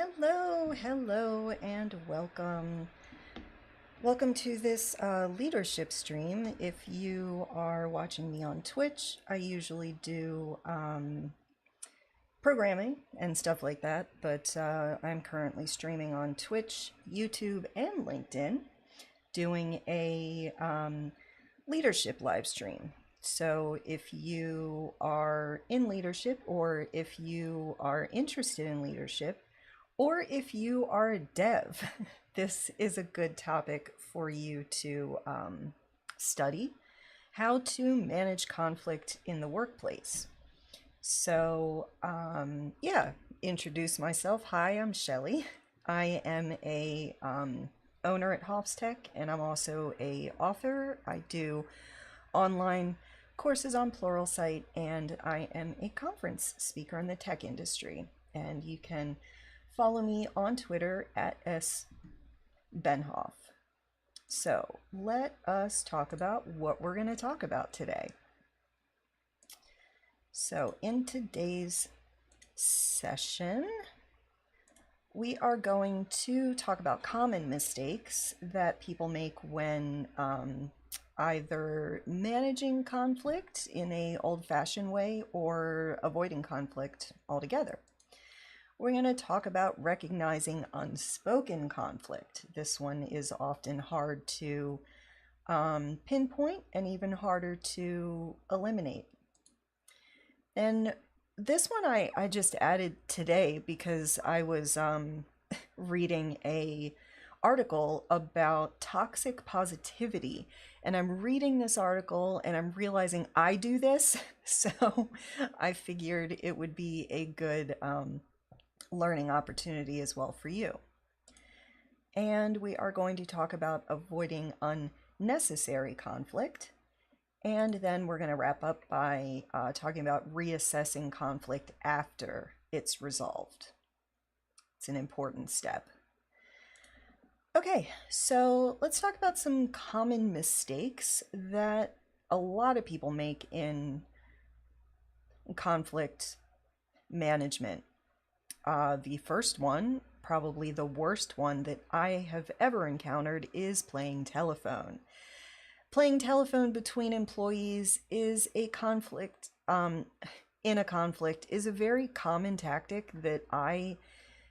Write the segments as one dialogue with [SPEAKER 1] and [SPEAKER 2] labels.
[SPEAKER 1] Hello, and welcome. Welcome to this leadership stream. If you are watching me on Twitch, I usually do programming and stuff like that, but I'm currently streaming on Twitch, YouTube, and LinkedIn doing a leadership live stream. So if you are in leadership, or if you are interested in leadership, or if you are a dev, this is a good topic for you to study how to manage conflict in the workplace. So, yeah, introduce myself. Hi, I'm Shelley. I am a owner at Hofstech, and I'm also a author. I do online courses on Pluralsight, and I am a conference speaker in the tech industry. And you can follow me on Twitter at @sbenhoff. So let us talk about what we're going to talk about today. So in today's session, we are going to talk about common mistakes that people make when either managing conflict in a old-fashioned way or avoiding conflict altogether. We're going to talk about recognizing unspoken conflict. This one is often hard to pinpoint and even harder to eliminate. And this one I just added today because I was reading a article about toxic positivity, and I'm reading this article and I'm realizing I do this, so I figured it would be a good learning opportunity as well for you. And we are going to talk about avoiding unnecessary conflict. And then we're going to wrap up by talking about reassessing conflict after it's resolved. It's an important step. Okay, so let's talk about some common mistakes that a lot of people make in conflict management. The first one, probably the worst one that I have ever encountered, is playing telephone. Playing telephone between employees is a conflict, in a conflict, is a very common tactic that I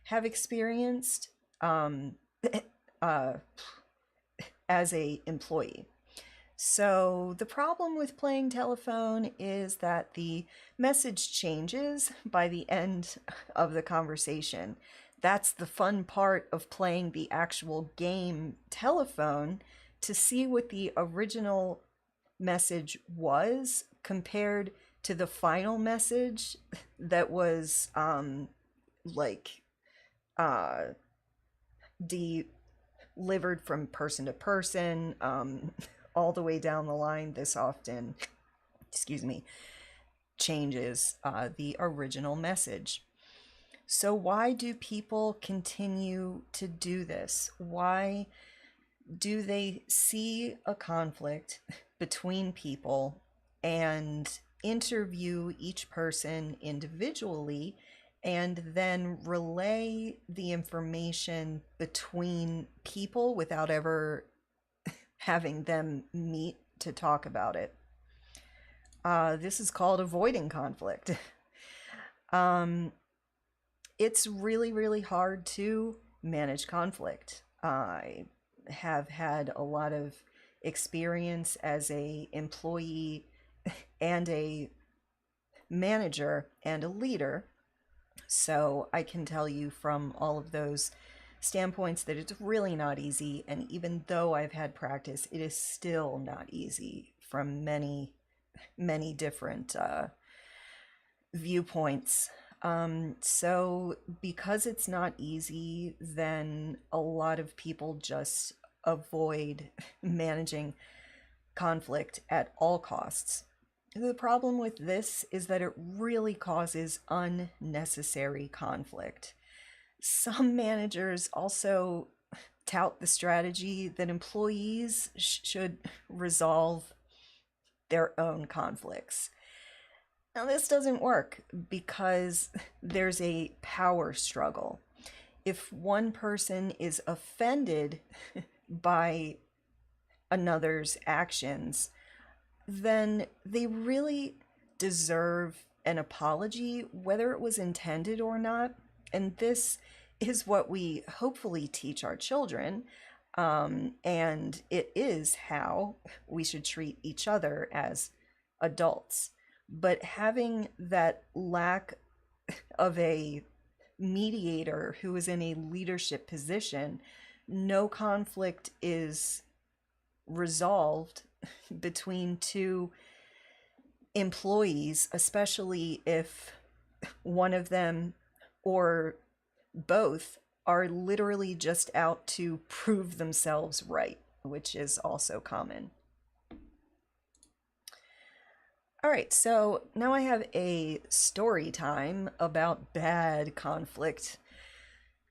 [SPEAKER 1] have experienced as a employee. So the problem with playing telephone is that the message changes by the end of the conversation. That's the fun part of playing the actual game telephone, to see what the original message was compared to the final message that was delivered from person to person, all the way down the line. This often, changes the original message. So why do people continue to do this? Why do they see a conflict between people and interview each person individually and then relay the information between people without ever having them meet to talk about it? This is called avoiding conflict. It's really, really hard to manage conflict. I have had a lot of experience as a employee and a manager and a leader, so I can tell you from all of those standpoints that it's really not easy. And even though I've had practice, it is still not easy from many different viewpoints. So because it's not easy, then a lot of people just avoid managing conflict at all costs. The problem with this is that it really causes unnecessary conflict. Some managers also tout the strategy that employees should resolve their own conflicts. Now, this doesn't work because there's a power struggle. if one person is offended by another's actions, then they really deserve an apology, whether it was intended or not. And this is what we hopefully teach our children. And it is how we should treat each other as adults. But having that lack of a mediator who is in a leadership position, no conflict is resolved between two employees, especially if one of them or both are literally just out to prove themselves right, which is also common. All right, so now I have a story time about bad conflict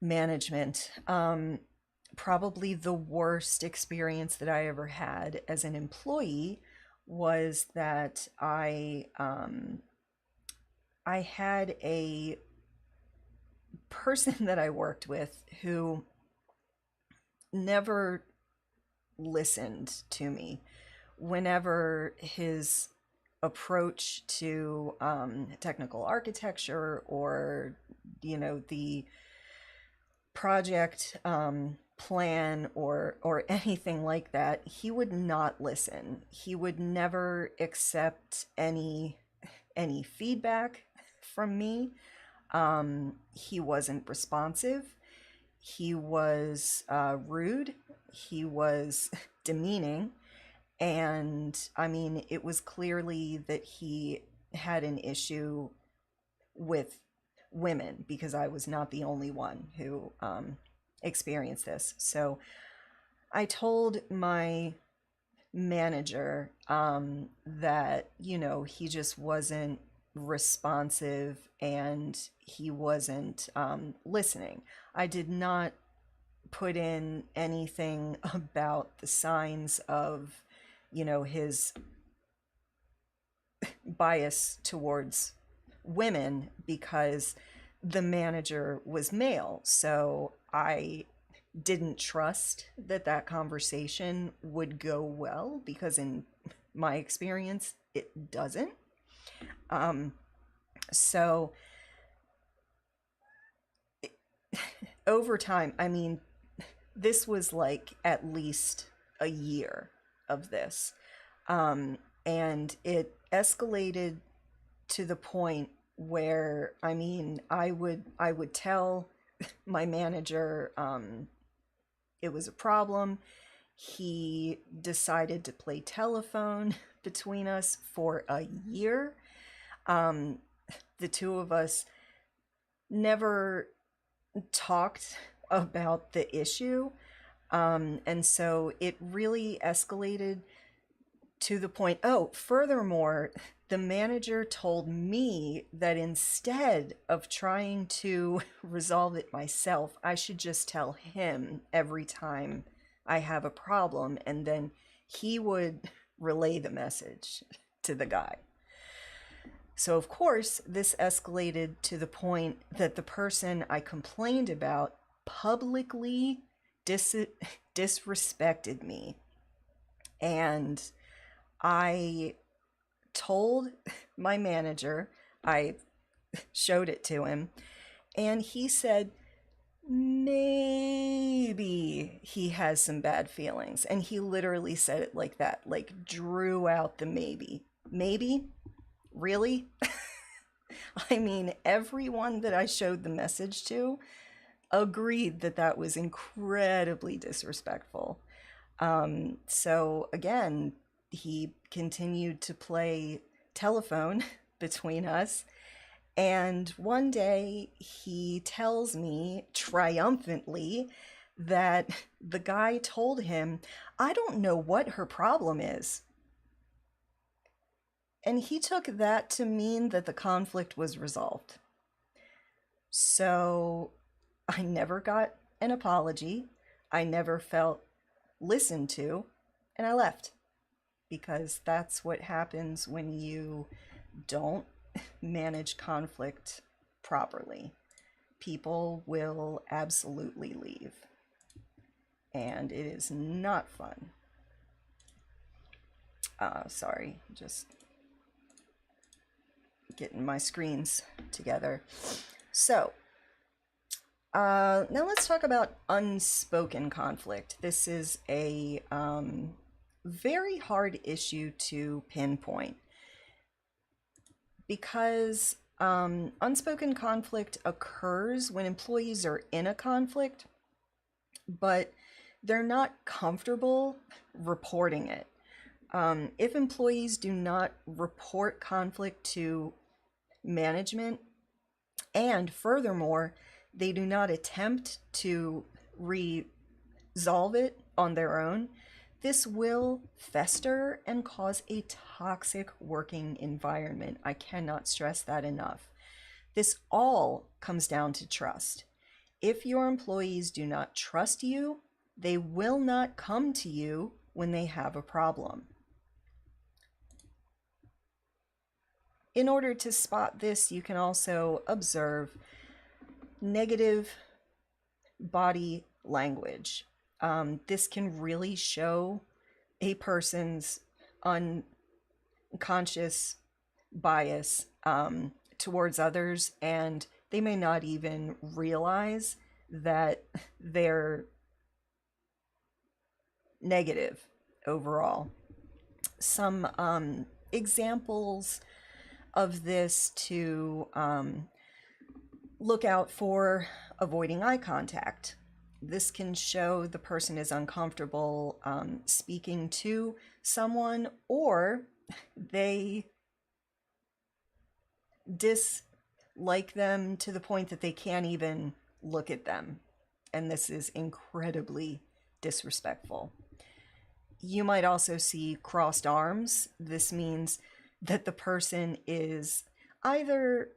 [SPEAKER 1] management. Probably the worst experience that I ever had as an employee was that I had a person that I worked with who never listened to me whenever his approach to technical architecture or the project plan or anything like that, he would not listen. He would never accept any feedback from me. He wasn't responsive. He was rude. He was demeaning. And I mean, it was clearly that he had an issue with women because I was not the only one who experienced this. So I told my manager that, he just wasn't responsive and he wasn't listening. I did not put in anything about the signs of, his bias towards women because the manager was male. So I didn't trust that conversation would go well because in my experience, it doesn't. So over time, I mean, this was like at least a year of this. And it escalated to the point where, I mean, I would tell my manager it was a problem. He decided to play telephone between us for a year. The two of us never talked about the issue. And so it really escalated to the point. Oh, furthermore, the manager told me that instead of trying to resolve it myself, I should just tell him every time I have a problem, and then he would relay the message to the guy. So, of course, this escalated to the point that the person I complained about publicly disrespected me. And I told my manager, I showed it to him, and he said, maybe he has some bad feelings. And he literally said it like that, like drew out the maybe. Maybe? Really? I mean, everyone that I showed the message to agreed that was incredibly disrespectful. So again, he continued to play telephone between us. And one day he tells me triumphantly that the guy told him, I don't know what her problem is. And he took that to mean that the conflict was resolved. So I never got an apology. I never felt listened to, and I left. Because that's what happens when you don't manage conflict properly. people will absolutely leave. And it is not fun. Sorry, just getting my screens together. So, now let's talk about unspoken conflict. This is a very hard issue to pinpoint because unspoken conflict occurs when employees are in a conflict, but they're not comfortable reporting it. If employees do not report conflict to management, and furthermore, they do not attempt to resolve it on their own, this will fester and cause a toxic working environment. I cannot stress that enough. This all comes down to trust. If your employees do not trust you, they will not come to you when they have a problem. In order to spot this, you can also observe negative body language. This can really show a person's unconscious bias towards others, and they may not even realize that they're negative overall. Some examples of this to look out for: avoiding eye contact. This can show the person is uncomfortable speaking to someone, or they dislike them to the point that they can't even look at them. And this is incredibly disrespectful. You might also see crossed arms. This means that the person is either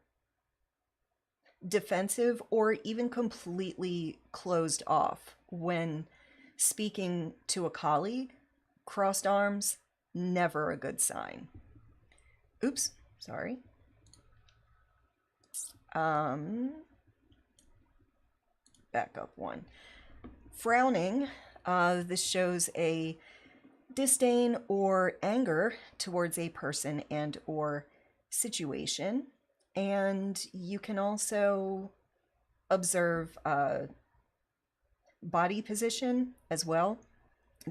[SPEAKER 1] defensive or even completely closed off when speaking to a colleague. Crossed arms, never a good sign. Oops, sorry. Back up one. Frowning, this shows a disdain or anger towards a person and or situation. And you can also observe body position as well,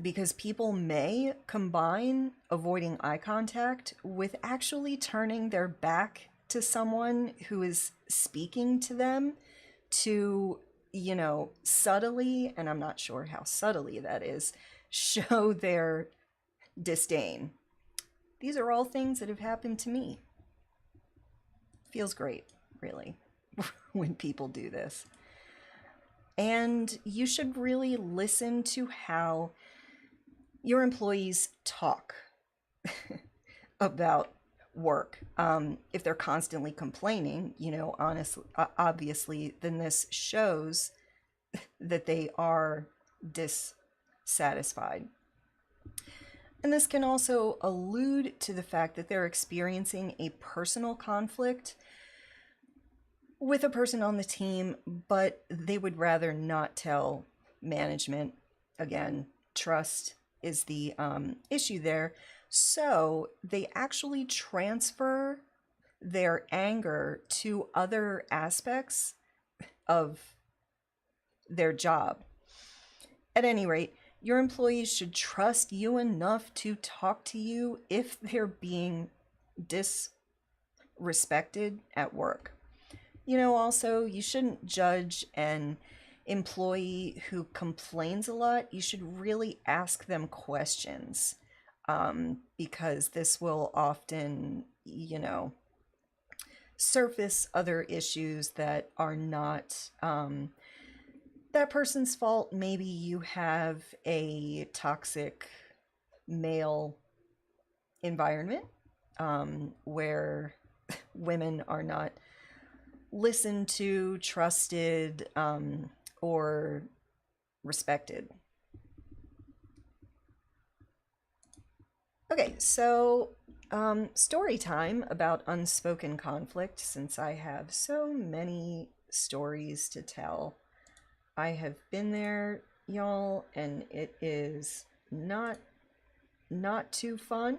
[SPEAKER 1] because people may combine avoiding eye contact with actually turning their back to someone who is speaking to them to, subtly, and I'm not sure how subtly that is, show their disdain. These are all things that have happened to me. Feels great, really, when people do this. And you should really listen to how your employees talk about work. If they're constantly complaining, obviously, then this shows that they are dissatisfied. And this can also allude to the fact that they're experiencing a personal conflict with a person on the team, but they would rather not tell management. Again, trust is the issue there. So they actually transfer their anger to other aspects of their job. At any rate, your employees should trust you enough to talk to you if they're being disrespected at work. Also, you shouldn't judge an employee who complains a lot. You should really ask them questions, because this will often, surface other issues that are not that person's fault. Maybe you have a toxic male environment where women are not listened to, trusted, or respected. Okay, so story time about unspoken conflict, since I have so many stories to tell. I have been there, y'all, and it is not too fun.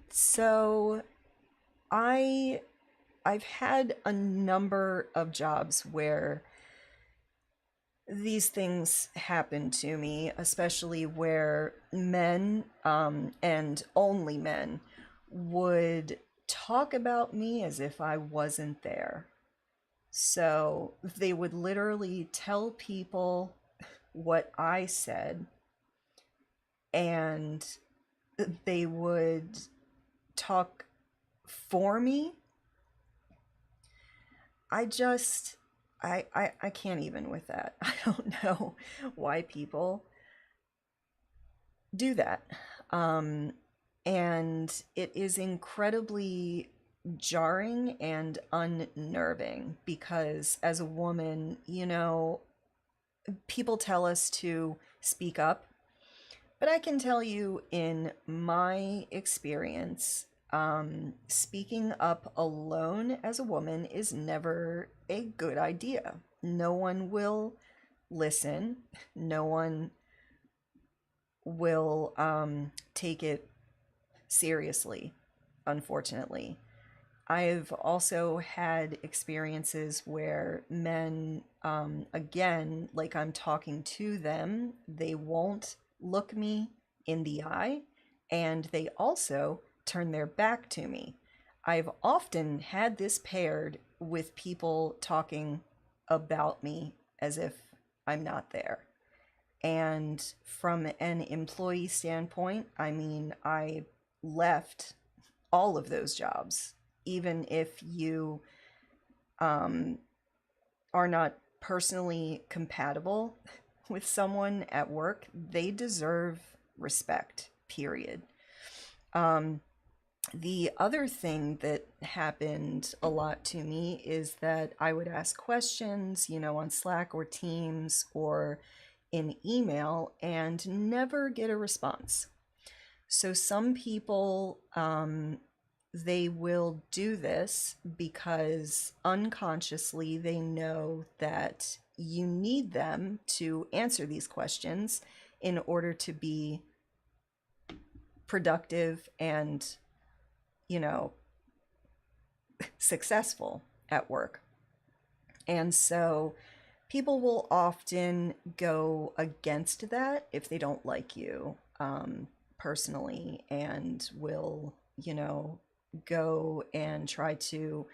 [SPEAKER 1] So I've had a number of jobs where these things happen to me, especially where men, and only men, would talk about me as if I wasn't there. So they would literally tell people what I said, and they would talk for me. I just, I can't even with that. I don't know why people do that. Um, and it is incredibly jarring and unnerving because as a woman, people tell us to speak up, but I can tell you in my experience, speaking up alone as a woman is never a good idea. No one will listen. No one will take it seriously, unfortunately. I've also had experiences where men, again, like I'm talking to them, they won't look me in the eye, and they also turn their back to me. I've often had this paired with people talking about me as if I'm not there. And from an employee standpoint, I mean, I left all of those jobs, even if you are not personally compatible with someone at work, they deserve respect, period. The other thing that happened a lot to me is that I would ask questions, on Slack or Teams or in email and never get a response. So some people, they will do this because unconsciously they know that you need them to answer these questions in order to be productive and, successful at work. And so people will often go against that if they don't like you personally, and will, go and try to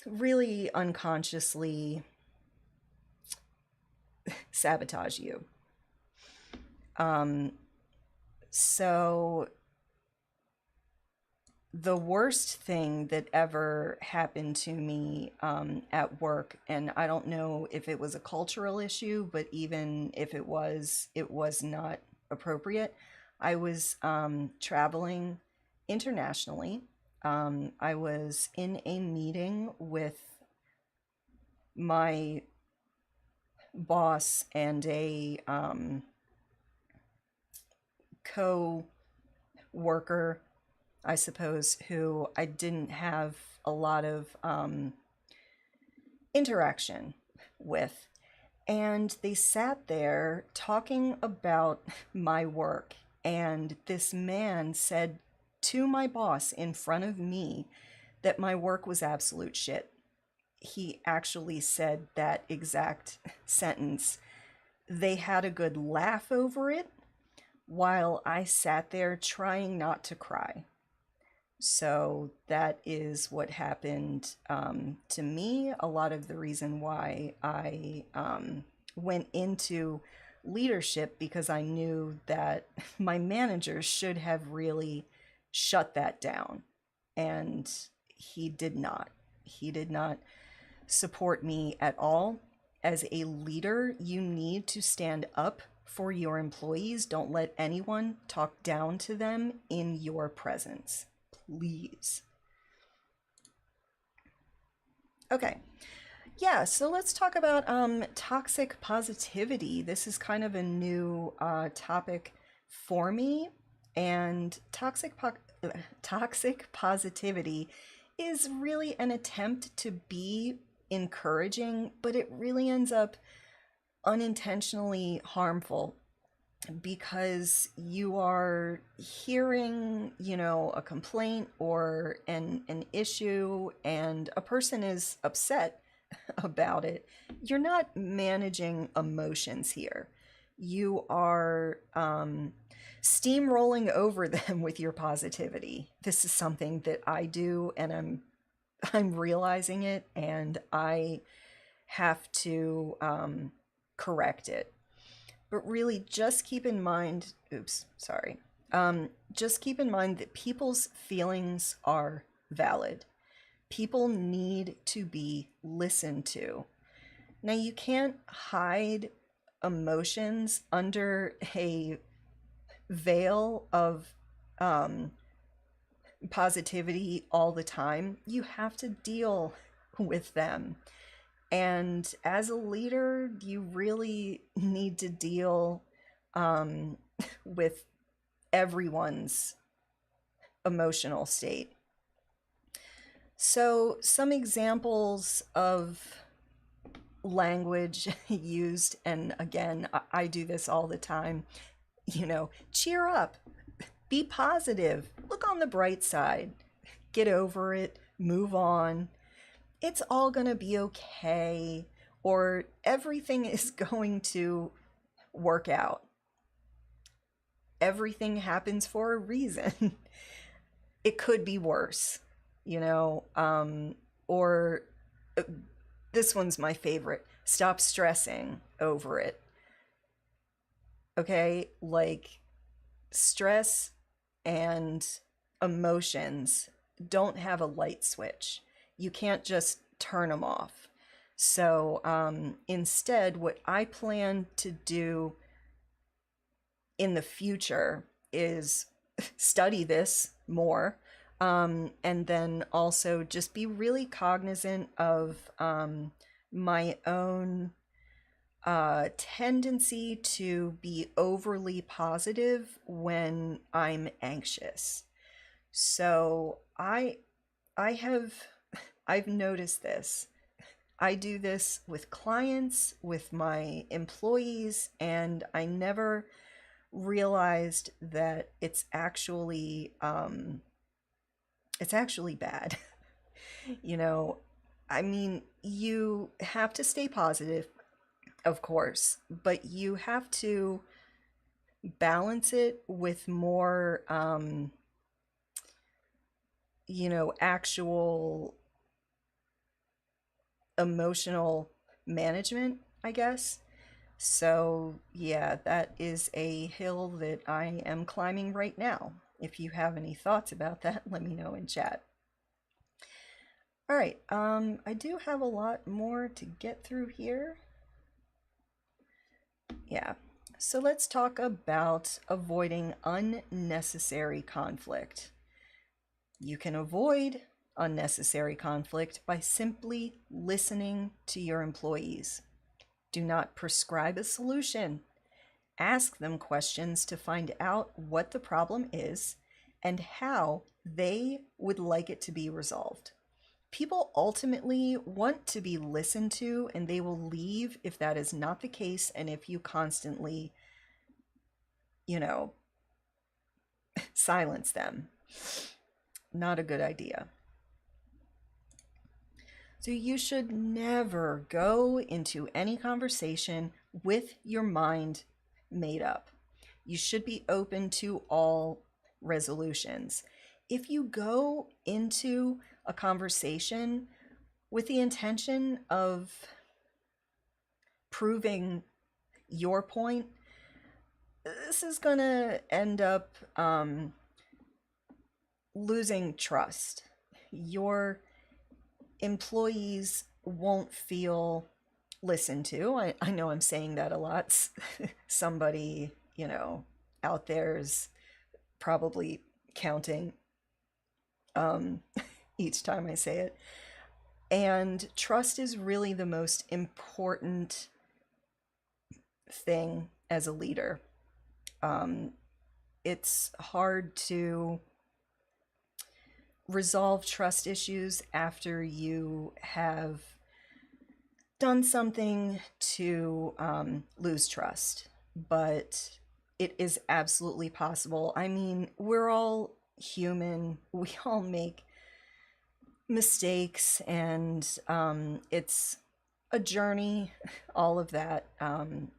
[SPEAKER 1] really unconsciously sabotage you. So the worst thing that ever happened to me at work, and I don't know if it was a cultural issue, but even if it was not appropriate. I was traveling internationally. I was in a meeting with my boss and a co-worker, I suppose, who I didn't have a lot of interaction with. And they sat there talking about my work. And this man said to my boss in front of me that my work was absolute shit. He actually said that exact sentence. They had a good laugh over it while I sat there trying not to cry. So that is what happened to me. A lot of the reason why I went into leadership, because I knew that my manager should have really shut that down. And he did not. He did not support me at all. As a leader, you need to stand up for your employees. Don't let anyone talk down to them in your presence. Please. Okay. Yeah, so let's talk about toxic positivity. This is kind of a new topic for me. And Toxic positivity is really an attempt to be encouraging, but it really ends up unintentionally harmful because you are hearing, a complaint or an issue, and a person is upset about it. You're not managing emotions here. You are steamrolling over them with your positivity. This is something that I do, and I'm realizing it, and I have to correct it. But really, just keep in mind, oops, sorry. Just keep in mind that people's feelings are valid. People need to be listened to. Now, you can't hide emotions under a veil of um, positivity all the time. You have to deal with them. And as a leader, you really need to deal um, with everyone's emotional state. So, some examples of language used, and again, I do this all the time, cheer up, be positive, look on the bright side, get over it, move on. It's all going to be okay, or everything is going to work out. Everything happens for a reason. It could be worse, or this one's my favorite. Stop stressing over it. Okay, like stress and emotions don't have a light switch. You can't just turn them off. So instead, what I plan to do in the future is study this more, and then also just be really cognizant of my own tendency to be overly positive when I'm anxious. So I've noticed this. I do this with clients, with my employees, and I never realized that it's actually bad. you know, I mean, you have to stay positive, of course, but you have to balance it with more actual emotional management, I guess. So, yeah, that is a hill that I am climbing right now. If you have any thoughts about that, let me know in chat. All right, I do have a lot more to get through here. Yeah, so let's talk about avoiding unnecessary conflict. You can avoid unnecessary conflict by simply listening to your employees. Do not prescribe a solution. Ask them questions to find out what the problem is and how they would like it to be resolved. People ultimately want to be listened to, and they will leave if that is not the case, and if you constantly, you know, silence them. Not a good idea. So you should never go into any conversation with your mind made up. You should be open to all resolutions. If you go into a conversation with the intention of proving your point, this is going to end up losing trust. Your employees won't feel listened to. I know I'm saying that a lot. Somebody, out there is probably counting each time I say it. And trust is really the most important thing as a leader. It's hard to resolve trust issues after you have done something to lose trust, but it is absolutely possible. I mean, we're all human, we all make mistakes, and it's a journey, all of that.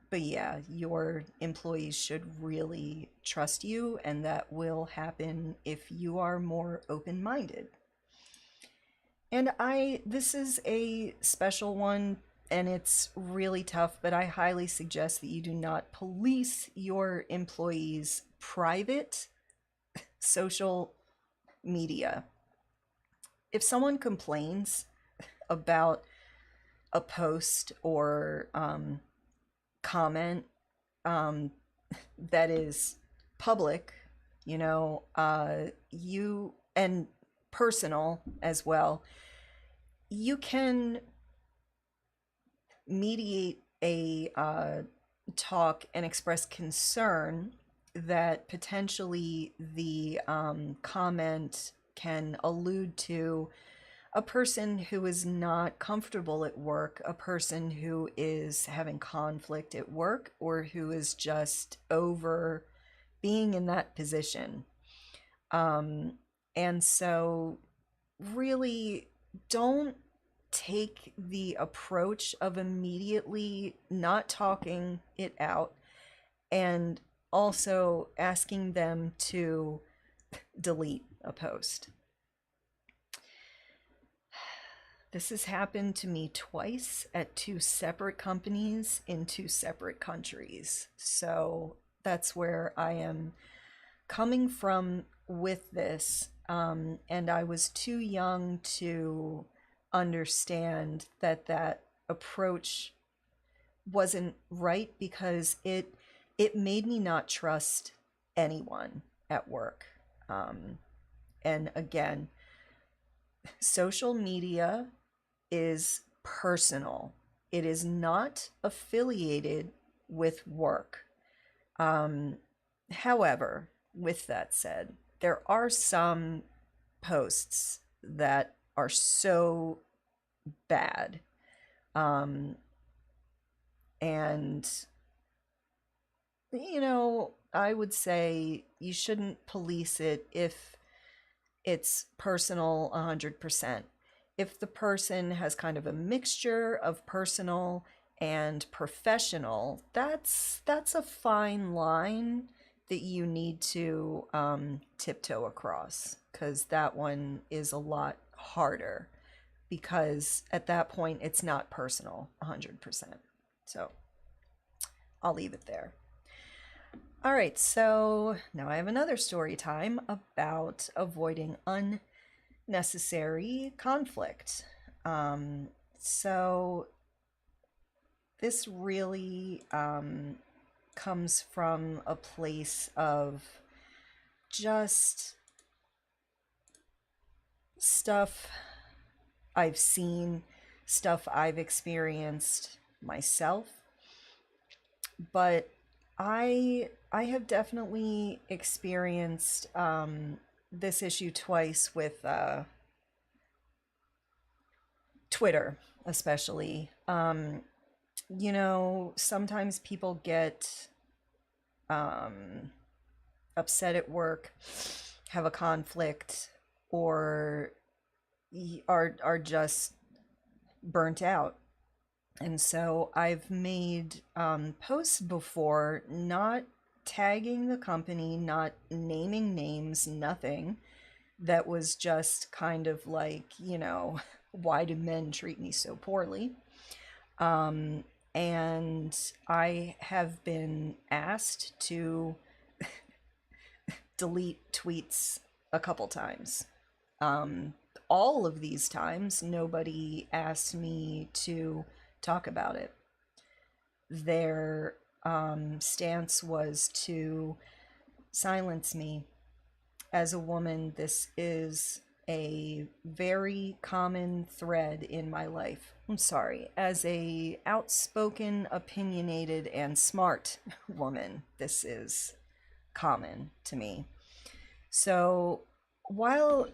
[SPEAKER 1] But yeah, your employees should really trust you, and that will happen if you are more open minded. And this is a special one, and it's really tough, but I highly suggest that you do not police your employees' private social media. If someone complains about a post or comment um, that is public, you and personal as well, you can mediate a talk and express concern that potentially the comment can allude to a person who is not comfortable at work, a person who is having conflict at work, or who is just over being in that position. And so, really, don't take the approach of immediately not talking it out and also asking them to delete a post. This has happened to me twice at two separate companies in two separate countries. So that's where I am coming from with this. And I was too young to understand that approach wasn't right, because it made me not trust anyone at work. And again, social media is personal. It is not affiliated with work. However, with that said, there are some posts that are so bad. And, I would say you shouldn't police it if it's personal 100%. If the person has kind of a mixture of personal and professional, that's a fine line that you need to tiptoe across, because that one is a lot harder, because at that point it's not personal 100%. So I'll leave it there. All right, so now I have another story time about avoiding unnecessary conflict. So this really comes from a place of just stuff I've seen, stuff I've experienced myself. But I have definitely experienced this issue twice with Twitter, especially. Sometimes people get upset at work, have a conflict, or are just burnt out. And so I've made posts before, not tagging the company, not naming names, nothing. That was just kind of like, why do men treat me so poorly? And I have been asked to delete tweets a couple times. All of these times, nobody asked me to talk about it. Their stance was to silence me. As a woman, this is a very common thread in my life. I'm sorry, as a outspoken, opinionated, and smart woman, this is common to me. So while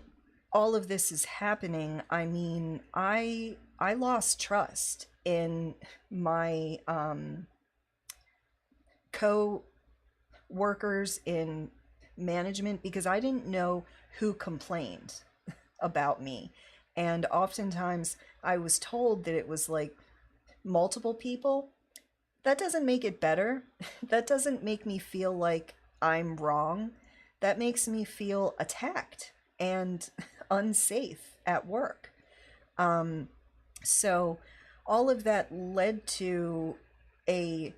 [SPEAKER 1] all of this is happening, I mean, I lost trust in my co-workers in management because I didn't know who complained about me. And oftentimes I was told that it was like multiple people. That doesn't make it better. That doesn't make me feel like I'm wrong. That makes me feel attacked and unsafe at work. Um, so all of that led to a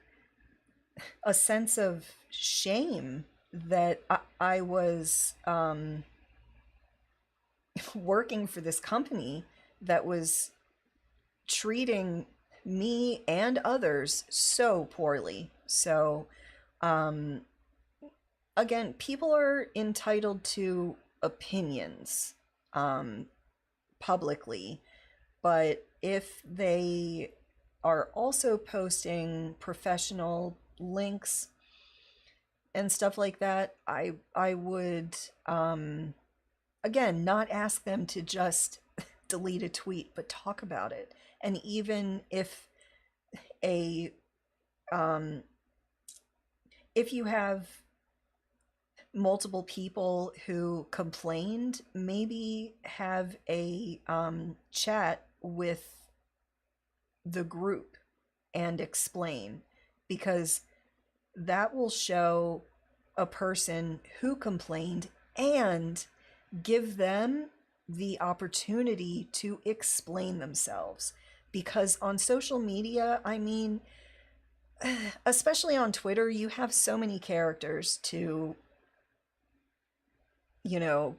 [SPEAKER 1] a sense of shame that I was working for this company that was treating me and others so poorly. So, um, again, people are entitled to opinions um, publicly, but if they are also posting professional links and stuff like that, I would again not ask them to just delete a tweet, but talk about it. And even a um, if you have multiple people who complained, maybe have a chat with the group and explain, because that will show a person who complained and give them the opportunity to explain themselves. Because on social media, I mean, especially on Twitter, you have so many characters to, you know,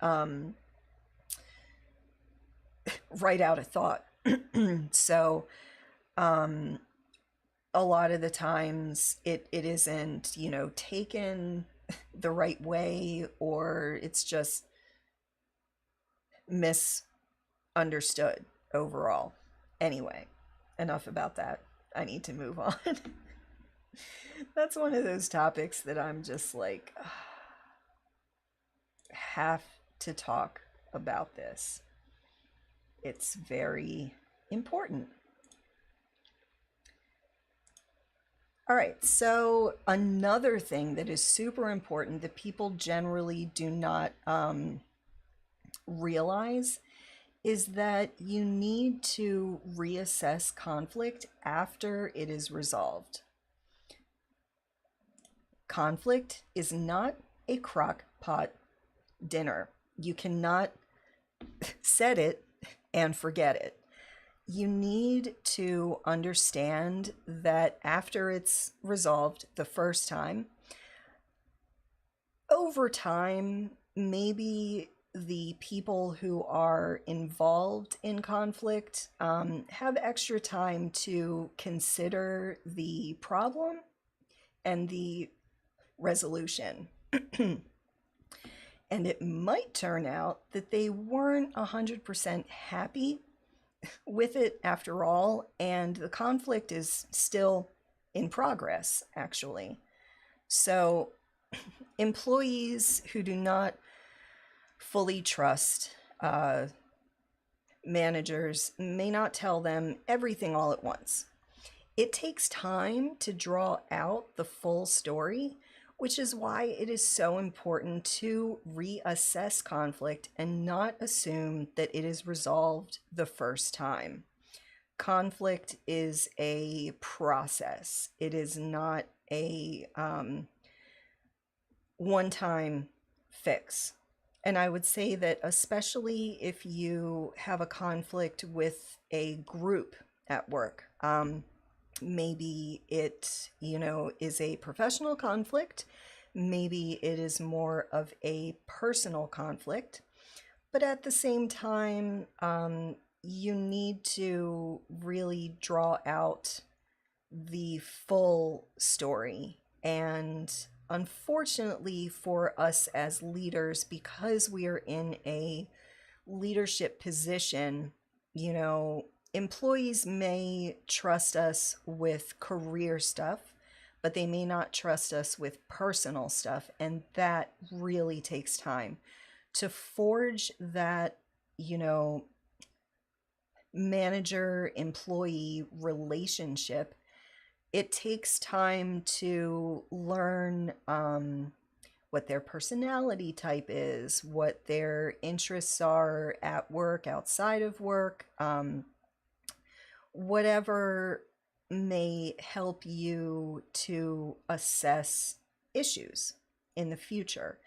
[SPEAKER 1] um, write out a thought. So, um, a lot of the times it isn't, taken the right way, or it's just misunderstood overall. Anyway, enough about that. I need to move on. That's one of those topics that I'm just like, have to talk about this. It's very important. All right, so another thing that is super important that people generally do not realize is that you need to reassess conflict after it is resolved. Conflict is not a crock pot dinner. You cannot set it and forget it. You need to understand that after it's resolved the first time, over time, maybe the people who are involved in conflict have extra time to consider the problem and the resolution. And it might turn out that they weren't 100% happy with it after all, and the conflict is still in progress, actually. So, employees who do not fully trust managers may not tell them everything all at once. It takes time to draw out the full story, which is why it is so important to reassess conflict and not assume that it is resolved the first time. Conflict is a process. It is not a one-time fix. And I would say that especially if you have a conflict with a group at work, maybe it, is a professional conflict, maybe it is more of a personal conflict, but at the same time, you need to really draw out the full story. And unfortunately for us as leaders, because we are in a leadership position, employees may trust us with career stuff, but they may not trust us with personal stuff. And that really takes time to forge that, you know, manager employee relationship, it takes time to learn what their personality type is, what their interests are at work, outside of work, whatever may help you to assess issues in the future.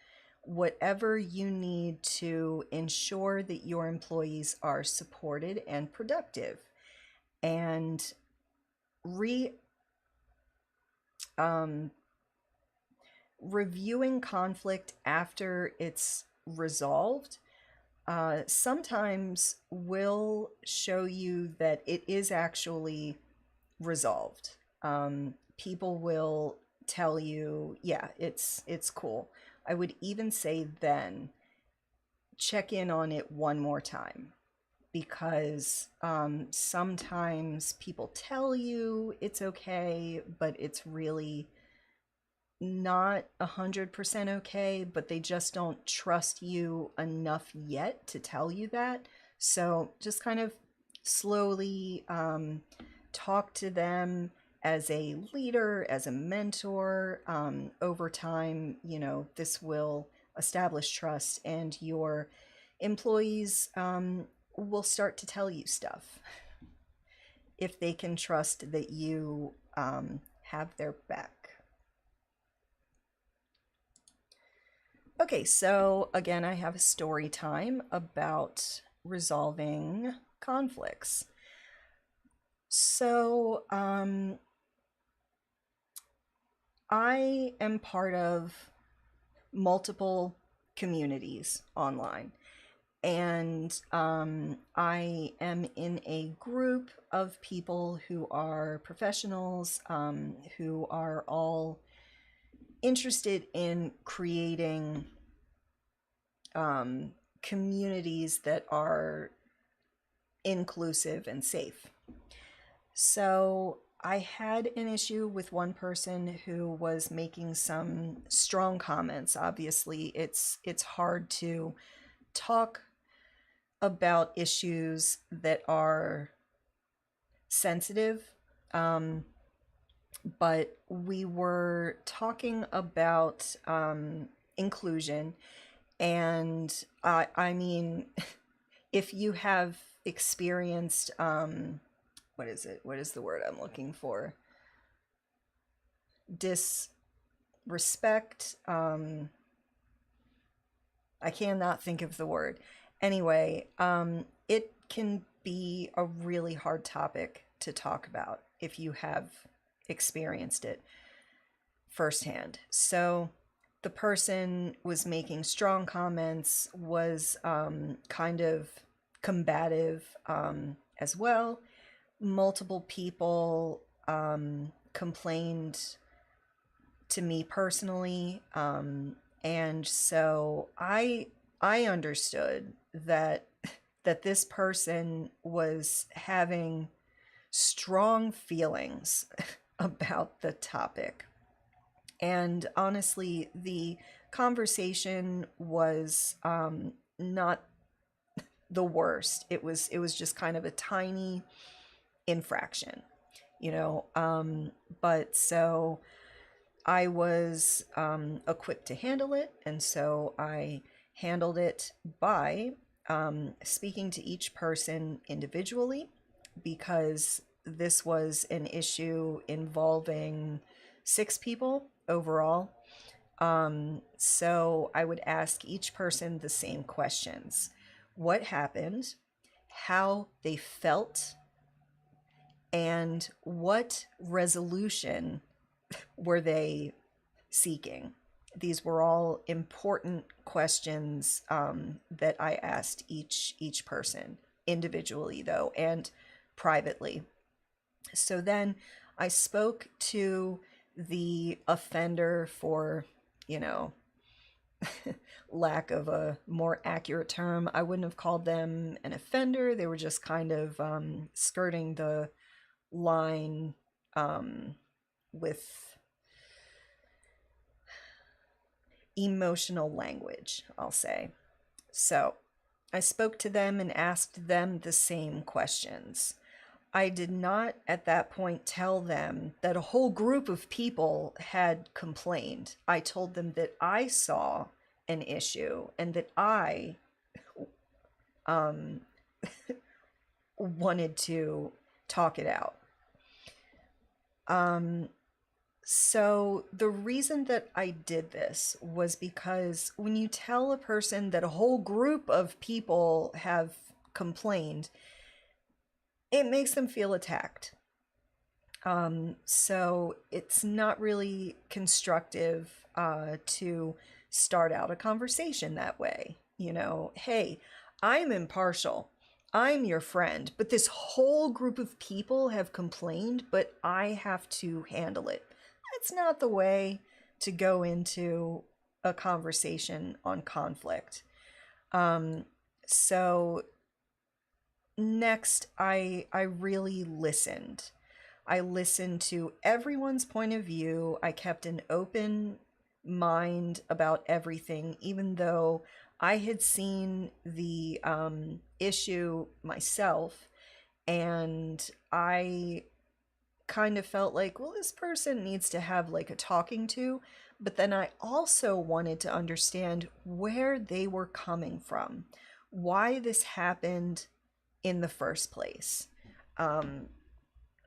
[SPEAKER 1] Whatever you need to ensure that your employees are supported and productive. And um, reviewing conflict after it's resolved sometimes will show you that it is actually resolved. People will tell you, yeah, it's cool. I would even say then check in on it one more time, because sometimes people tell you it's okay, but it's really not 100% okay, but they just don't trust you enough yet to tell you that. So just kind of slowly talk to them as a leader, as a mentor. Over time, you know, this will establish trust, and your employees will start to tell you stuff if they can trust that you have their back. Okay, so again, I have a story time about resolving conflicts. So, I am part of multiple communities online, and I am in a group of people who are professionals, who are all interested in creating communities that are inclusive and safe. So I had an issue with one person who was making some strong comments. Obviously, it's hard to talk about issues that are sensitive. But we were talking about inclusion, and I mean, if you have experienced, what is it? What is the word I'm looking for? Disrespect. I cannot think of the word. Anyway, it can be a really hard topic to talk about if you have experienced it firsthand. So the person was making strong comments, was kind of combative as well. Multiple people complained to me personally, and so I understood that this person was having strong feelings about the topic. And honestly, the conversation was not the worst. It was just kind of a tiny infraction, you know. But so I was equipped to handle it, and so I handled it by speaking to each person individually, because this was an issue involving 6 people overall. So I would ask each person the same questions: what happened, how they felt, and what resolution were they seeking. These were all important questions that I asked each person individually, though, and privately. So then I spoke to the offender, for, you know, lack of a more accurate term. I wouldn't have called them an offender. They were just kind of skirting the line with emotional language, I'll say. So I spoke to them and asked them the same questions. I did not at that point tell them that a whole group of people had complained. I told them that I saw an issue and that I um, wanted to talk it out. So the reason that I did this was because when you tell a person that a whole group of people have complained, it makes them feel attacked. So it's not really constructive to start out a conversation that way. You know, hey, I'm impartial. I'm your friend, but this whole group of people have complained, but I have to handle it. That's not the way to go into a conversation on conflict. So next, I really listened. I listened to everyone's point of view. I kept an open mind about everything, even though I had seen the issue myself, and I kind of felt like, well, this person needs to have like a talking to. But then I also wanted to understand where they were coming from, why this happened in the first place,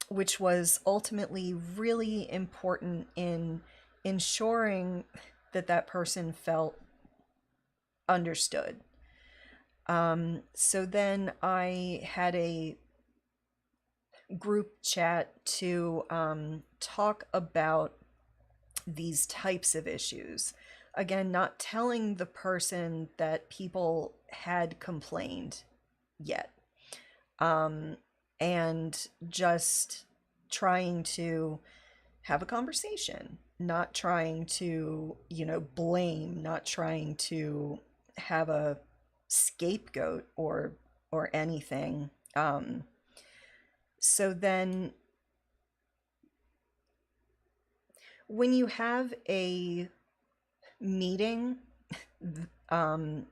[SPEAKER 1] which was ultimately really important in ensuring that that person felt understood. So then I had a group chat to talk about these types of issues. Again, not telling the person that people had complained yet, and just trying to have a conversation, not trying to, blame, not trying to have a scapegoat or anything. So then when you have a meeting, and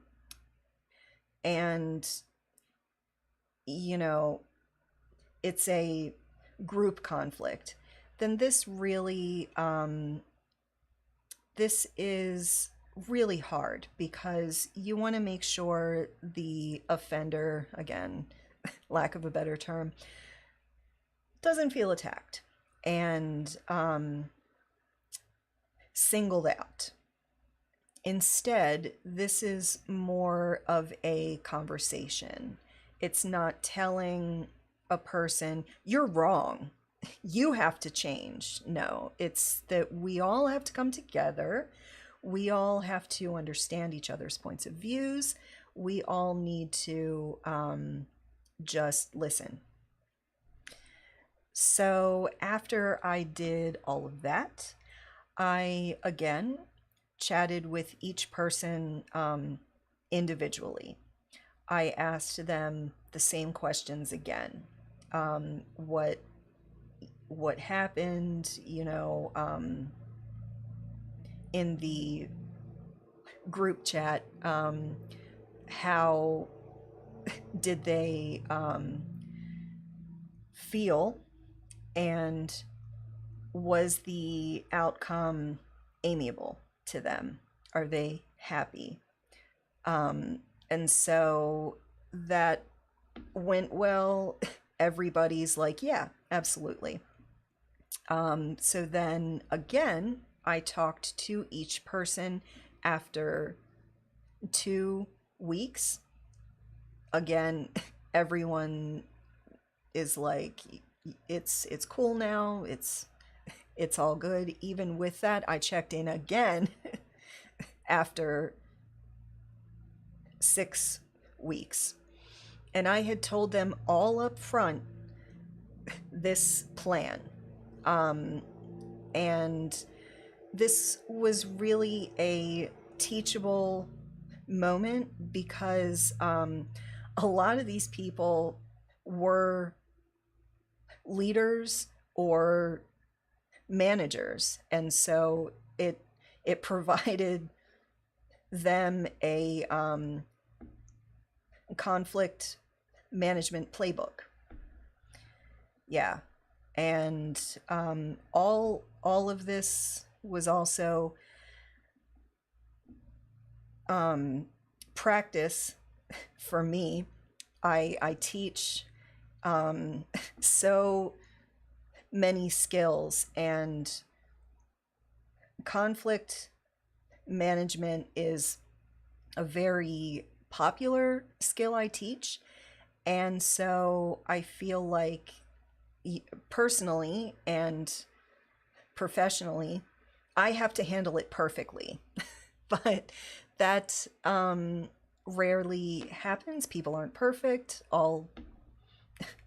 [SPEAKER 1] it's a group conflict, then this is really hard, because you want to make sure the offender, again, lack of a better term, doesn't feel attacked and singled out. Instead, this is more of a conversation. It's not telling a person, you're wrong, you have to change. No, it's that we all have to come together. We all have to understand each other's points of views. We all need to just listen. So after I did all of that, I again chatted with each person individually. I asked them the same questions again. What happened, in the group chat? How did they feel? And was the outcome amiable to them? Are they happy? And so that went well. Everybody's like, yeah, absolutely. So then again, I talked to each person after 2 weeks. Again, everyone is like, it's cool now. It's all good. Even with that, I checked in again after 6 weeks. And I had told them all up front this plan. And this was really a teachable moment, because a lot of these people were leaders or managers, and so it provided them conflict management playbook. Yeah. And all of this was also practice for me. I teach so many skills, and conflict management is a very popular skill I teach. And so I feel like personally and professionally, I have to handle it perfectly. But that rarely happens. People aren't perfect. All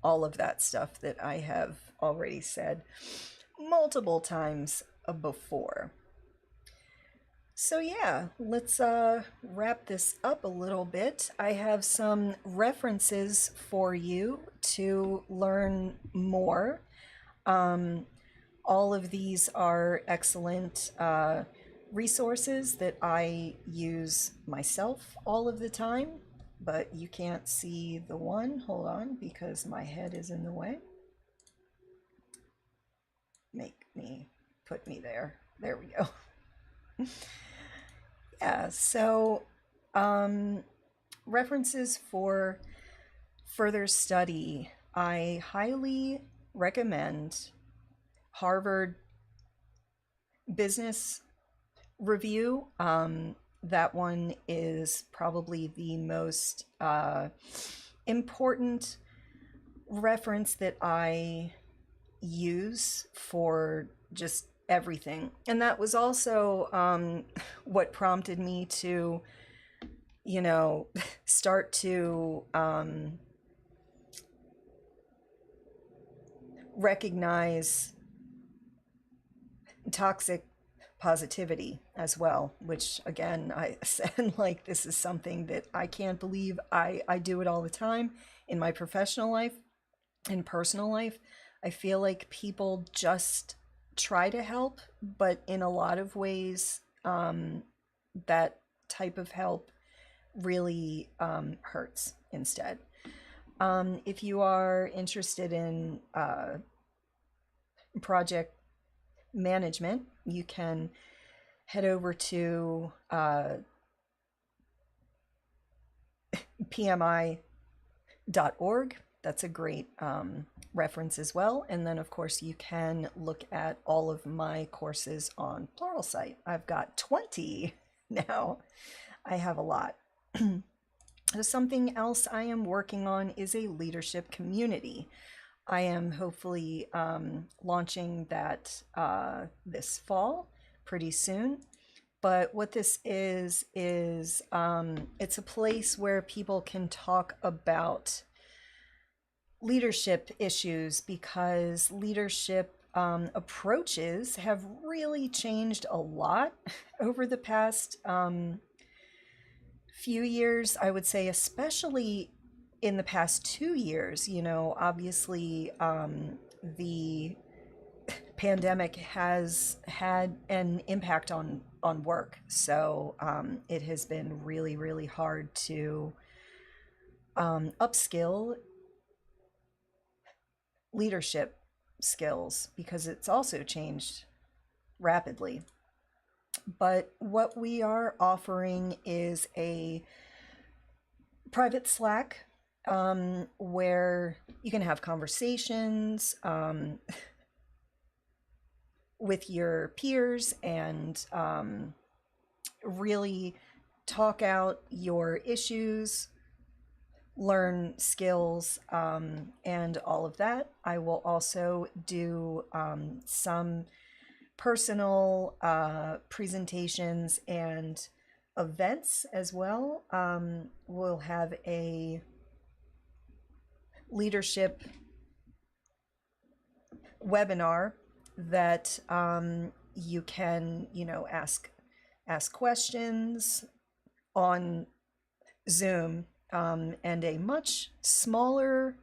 [SPEAKER 1] of that stuff that I have already said multiple times before. So yeah, let's wrap this up a little bit. I have some references for you to learn more. All of these are excellent resources that I use myself all of the time, but you can't see the one. Hold on, because my head is in the way. Put me there. There we go. Yeah, so references for further study. I highly recommend Harvard Business Review. That one is probably the most important reference that I use for just everything. And that was also what prompted me to, start to recognize toxic positivity as well, which again, I said, like, this is something that I can't believe I do it all the time in my professional life and personal life. I feel like people just try to help, but in a lot of ways, that type of help really hurts instead. If you are interested in project management, you can head over to pmi.org. That's a great reference as well. And then, of course, you can look at all of my courses on Pluralsight. I've got 20 now. I have a lot. Something else I am working on is a leadership community. I am hopefully launching that this fall, pretty soon. But what this is it's a place where people can talk about leadership issues, because leadership approaches have really changed a lot over the past few years. I would say, especially in the past 2 years. Obviously, the pandemic has had an impact on work, so it has been really, really hard to upskill leadership skills, because it's also changed rapidly. But what we are offering is a private Slack where you can have conversations with your peers and really talk out your issues, learn skills, and all of that. I will also do some personal presentations and events as well. We'll have a leadership webinar that you can, ask questions on Zoom, and a much smaller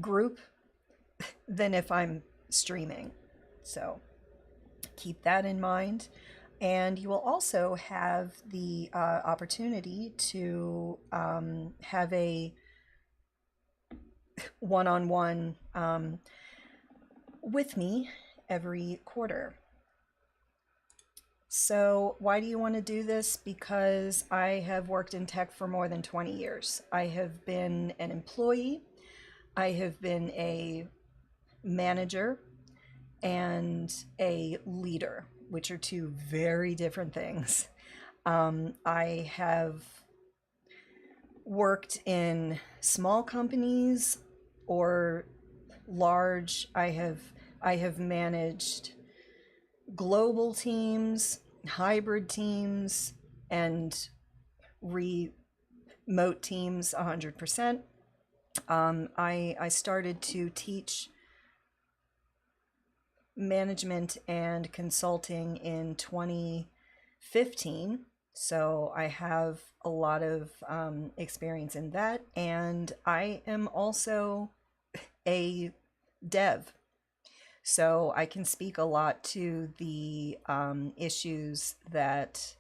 [SPEAKER 1] group than if I'm streaming. So keep that in mind. And you will also have the opportunity to have a one-on-one with me every quarter. So why do you want to do this? Because I have worked in tech for more than 20 years. I have been an employee, I have been a manager, and a leader, which are two very different things. I have worked in small companies or large. I have managed global teams, hybrid teams, and remote teams 100%. I started to teach management and consulting in 2015. So I have a lot of experience in that. And I am also a dev. So I can speak a lot to the issues that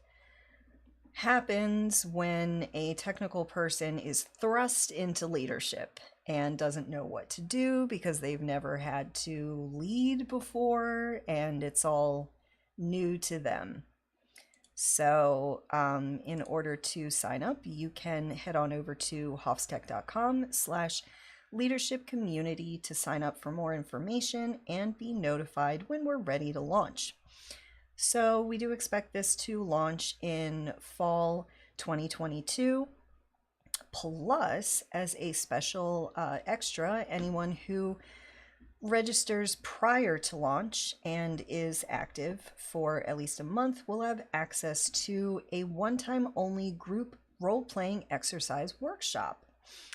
[SPEAKER 1] happens when a technical person is thrust into leadership and doesn't know what to do because they've never had to lead before and it's all new to them. So in order to sign up, you can head on over to hofstech.com/leadership community to sign up for more information and be notified when we're ready to launch. So we do expect this to launch in fall 2022. Plus, as a special extra, anyone who registers prior to launch and is active for at least a month will have access to a one-time only group role-playing exercise workshop.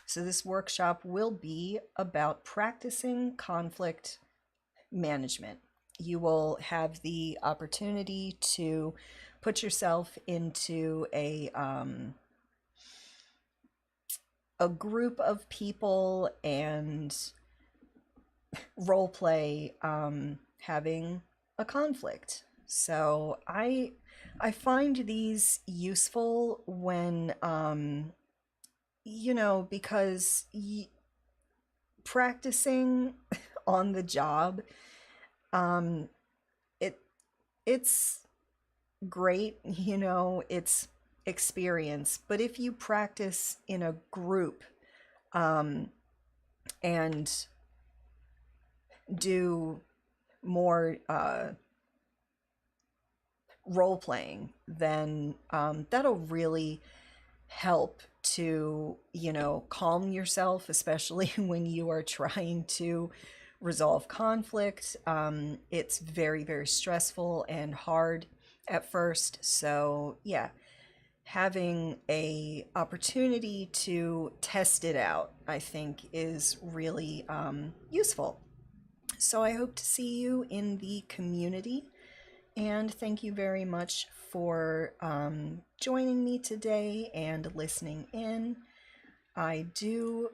[SPEAKER 1] So this workshop will be about practicing conflict management. You will have the opportunity to put yourself into a group of people and role play having a conflict. So I find these useful when because practicing on the job, um it's great, it's experience, but if you practice in a group and do more role playing, then that'll really help to, calm yourself, especially when you are trying to resolve conflict. It's very, very stressful and hard at first. So yeah, having a opportunity to test it out, I think, is really useful. So I hope to see you in the community, and thank you very much for joining me today and listening in. I do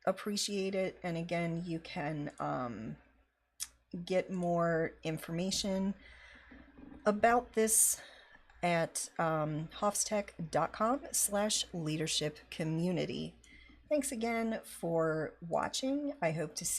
[SPEAKER 1] appreciate it. And again, you can get more information about this at hofstech.com/leadership community. Thanks again for watching. I hope to see